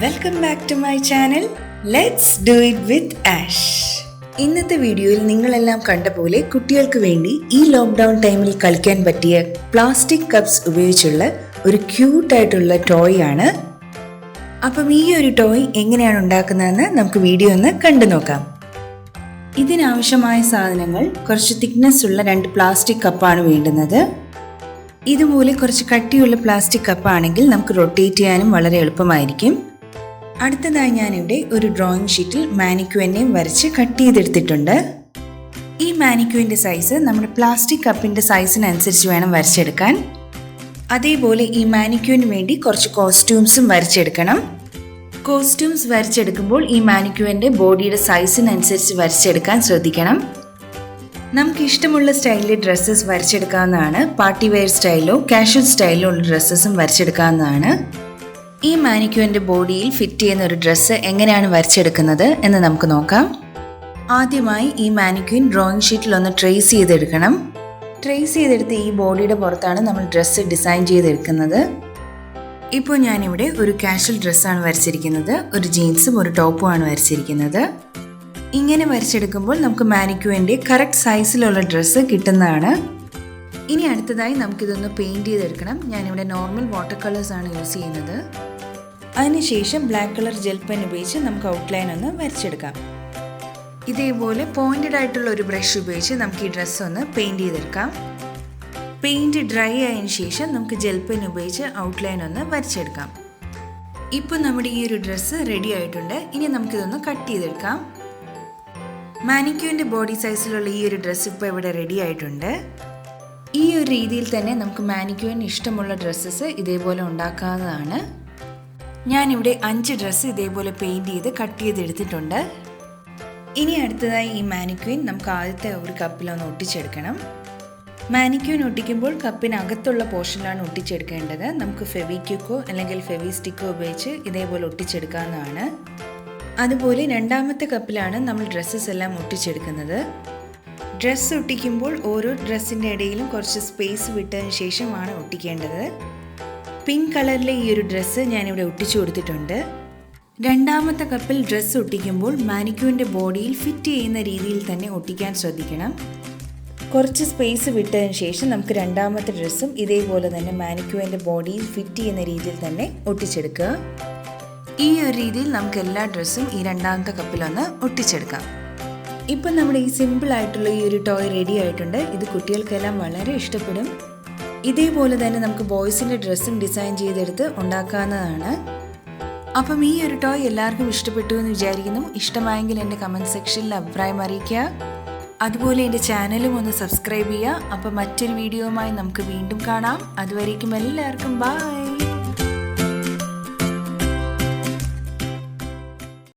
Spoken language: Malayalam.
Welcome back to my channel let's do it with Ash. ഇന്നത്തെ വീഡിയോയിൽ നിങ്ങളെല്ലാം കണ്ട പോലെ കുട്ടികൾക്ക് വേണ്ടി ഈ ലോക്ക്ഡൗൺ ടൈമിൽ കളിക്കാൻ പറ്റിയ പ്ലാസ്റ്റിക് കപ്സ് ഉപയോഗിച്ചുള്ള ഒരു ക്യൂട്ടായിട്ടുള്ള ടോയ് ആണ്. അപ്പം ഈ ഒരു ടോയ് എങ്ങനെയാണ് ഉണ്ടാക്കുന്നതെന്ന് നമുക്ക് വീഡിയോ ഒന്ന് കണ്ടു നോക്കാം. ഇതിനാവശ്യമായ സാധനങ്ങൾ കുറച്ച് തിക്നെസ് ഉള്ള 2 പ്ലാസ്റ്റിക് കപ്പാണ് വേണ്ടുന്നത്. ഇതുപോലെ കുറച്ച് കട്ടിയുള്ള പ്ലാസ്റ്റിക് കപ്പാണെങ്കിൽ നമുക്ക് റൊട്ടേറ്റ് ചെയ്യാനും വളരെ എളുപ്പമായിരിക്കും. അടുത്തതായി ഞാനിവിടെ ഒരു ഡ്രോയിങ് ഷീറ്റിൽ മാനിക്യൂവിനെയും വരച്ച് കട്ട് ചെയ്തെടുത്തിട്ടുണ്ട്. ഈ മാനിക്യൂവിൻ്റെ സൈസ് നമ്മുടെ പ്ലാസ്റ്റിക് കപ്പിൻ്റെ സൈസിനനുസരിച്ച് വേണം വരച്ചെടുക്കാൻ. അതേപോലെ ഈ മാനിക്യൂവിന് വേണ്ടി കുറച്ച് കോസ്റ്റ്യൂംസും വരച്ചെടുക്കണം. കോസ്റ്റ്യൂംസ് വരച്ചെടുക്കുമ്പോൾ ഈ മാനിക്യൂവിൻ്റെ ബോഡിയുടെ സൈസിനനുസരിച്ച് വരച്ചെടുക്കാൻ ശ്രദ്ധിക്കണം. നമുക്ക് ഇഷ്ടമുള്ള സ്റ്റൈലിലെ ഡ്രസ്സസ് വരച്ചെടുക്കാവുന്നതാണ്. പാർട്ടി വെയർ സ്റ്റൈലോ കാഷ്വൽ സ്റ്റൈലോ ഉള്ള ഡ്രസ്സസും വരച്ചെടുക്കാവുന്നതാണ്. ഈ മാനിക്യൂവിൻ്റെ ബോഡിയിൽ ഫിറ്റ് ചെയ്യുന്ന ഒരു ഡ്രസ്സ് എങ്ങനെയാണ് വരച്ചെടുക്കുന്നത് എന്ന് നമുക്ക് നോക്കാം. ആദ്യമായി ഈ മാനിക്യൂൻ ഡ്രോയിങ് ഷീറ്റിൽ ഒന്ന് ട്രേസ് ചെയ്തെടുക്കണം. ട്രേസ് ചെയ്തെടുത്ത് ഈ ബോഡിയുടെ പുറത്താണ് നമ്മൾ ഡ്രസ്സ് ഡിസൈൻ ചെയ്തെടുക്കുന്നത്. ഇപ്പോൾ ഞാനിവിടെ ഒരു കാഷ്വൽ ഡ്രസ്സാണ് വരച്ചിരിക്കുന്നത്. ഒരു ജീൻസും ഒരു ടോപ്പുമാണ് വരച്ചിരിക്കുന്നത്. ഇങ്ങനെ വരച്ചെടുക്കുമ്പോൾ നമുക്ക് മാനിക്യൂവിൻ്റെ കറക്റ്റ് സൈസിലുള്ള ഡ്രസ്സ് കിട്ടുന്നതാണ്. ഇനി അടുത്തതായി നമുക്കിതൊന്ന് പെയിൻറ് ചെയ്തെടുക്കണം. ഞാനിവിടെ നോർമൽ വാട്ടർ കളേഴ്സാണ് യൂസ് ചെയ്യുന്നത്. അതിനുശേഷം ബ്ലാക്ക് കളർ ജെൽ പെൻ ഉപയോഗിച്ച് നമുക്ക് ഔട്ട്ലൈൻ ഒന്ന് വരച്ചെടുക്കാം. ഇതേപോലെ പോയിൻറ്റഡ് ആയിട്ടുള്ള ഒരു ബ്രഷ് ഉപയോഗിച്ച് നമുക്ക് ഈ ഡ്രസ്സ് ഒന്ന് പെയിൻറ് ചെയ്തെടുക്കാം. പെയിൻറ് ഡ്രൈ ആയതിനു ശേഷം നമുക്ക് ജെൽ പെൻ ഉപയോഗിച്ച് ഔട്ട്ലൈൻ ഒന്ന് വരച്ചെടുക്കാം. ഇപ്പോൾ നമ്മുടെ ഈ ഒരു ഡ്രസ്സ് റെഡി ആയിട്ടുണ്ട്. ഇനി നമുക്കിതൊന്ന് കട്ട് ചെയ്തെടുക്കാം. മാനിക്യൂവിൻ്റെ ബോഡി സൈസിലുള്ള ഈ ഒരു ഡ്രസ്സ് ഇപ്പോൾ ഇവിടെ റെഡി ആയിട്ടുണ്ട്. ഈ ഒരു രീതിയിൽ തന്നെ നമുക്ക് മാനിക്യൂവിന് ഇഷ്ടമുള്ള ഡ്രസ്സസ് ഇതേപോലെ ഉണ്ടാക്കാവുന്നതാണ്. ഞാനിവിടെ 5 ഡ്രസ്സ് ഇതേപോലെ പെയിൻറ് ചെയ്ത് കട്ട് ചെയ്തെടുത്തിട്ടുണ്ട്. ഇനി അടുത്തതായി ഈ മാനിക്യൂൻ നമുക്ക് ആദ്യത്തെ ഒരു കപ്പിലൊന്ന് ഒട്ടിച്ചെടുക്കണം. മാനിക്യൂൻ ഒട്ടിക്കുമ്പോൾ കപ്പിനകത്തുള്ള പോർഷനിലാണ് ഒട്ടിച്ചെടുക്കേണ്ടത്. നമുക്ക് ഫെവിക്വിക്കോ അല്ലെങ്കിൽ ഫെവി സ്റ്റിക്കോ ഉപയോഗിച്ച് ഇതേപോലെ ഒട്ടിച്ചെടുക്കാവുന്നതാണ്. അതുപോലെ രണ്ടാമത്തെ കപ്പിലാണ് നമ്മൾ ഡ്രസ്സസ് എല്ലാം ഒട്ടിച്ചെടുക്കുന്നത്. ഡ്രസ്സ് ഒട്ടിക്കുമ്പോൾ ഓരോ ഡ്രസ്സിൻ്റെ ഇടയിലും കുറച്ച് സ്പേസ് വിട്ടതിന് ശേഷമാണ് ഒട്ടിക്കേണ്ടത്. പിങ്ക് കളറിലെ ഈ ഒരു ഡ്രസ്സ് ഞാനിവിടെ ഒട്ടിച്ചു കൊടുത്തിട്ടുണ്ട്. രണ്ടാമത്തെ കപ്പിൽ ഡ്രസ്സ് ഒട്ടിക്കുമ്പോൾ മാനിക്യൂവിൻ്റെ ബോഡിയിൽ ഫിറ്റ് ചെയ്യുന്ന രീതിയിൽ തന്നെ ഒട്ടിക്കാൻ ശ്രദ്ധിക്കണം. കുറച്ച് സ്പേസ് വിട്ടതിന് ശേഷം നമുക്ക് രണ്ടാമത്തെ ഡ്രസ്സും ഇതേപോലെ തന്നെ മാനിക്യൂവിൻ്റെ ബോഡിയിൽ ഫിറ്റ് ചെയ്യുന്ന രീതിയിൽ തന്നെ ഒട്ടിച്ചെടുക്കുക. ഈ ഒരു രീതിയിൽ നമുക്ക് എല്ലാ ഡ്രസ്സും ഈ രണ്ടാമത്തെ കപ്പിലൊന്ന് ഒട്ടിച്ചെടുക്കാം. ഇപ്പം നമ്മുടെ ഈ സിമ്പിൾ ആയിട്ടുള്ള ഈ ഒരു ടോയ് റെഡി ആയിട്ടുണ്ട്. ഇത് കുട്ടികൾക്കെല്ലാം വളരെ ഇഷ്ടപ്പെടും. ഇതേപോലെ തന്നെ നമുക്ക് ബോയ്സിൻ്റെ ഡ്രസ്സും ഡിസൈൻ ചെയ്തെടുത്ത് ഉണ്ടാക്കാവുന്നതാണ്. അപ്പം ഈ ഒരു ടോയ് എല്ലാവർക്കും ഇഷ്ടപ്പെട്ടു എന്ന് വിചാരിക്കുന്നു. ഇഷ്ടമായെങ്കിൽ എൻ്റെ കമൻറ്റ് സെക്ഷനിൽ അഭിപ്രായം അറിയിക്കുക. അതുപോലെ എൻ്റെ ചാനലും ഒന്ന് സബ്സ്ക്രൈബ് ചെയ്യുക. അപ്പം മറ്റൊരു വീഡിയോയുമായി നമുക്ക് വീണ്ടും കാണാം. അതുവരേക്കും എല്ലാവർക്കും ബൈ.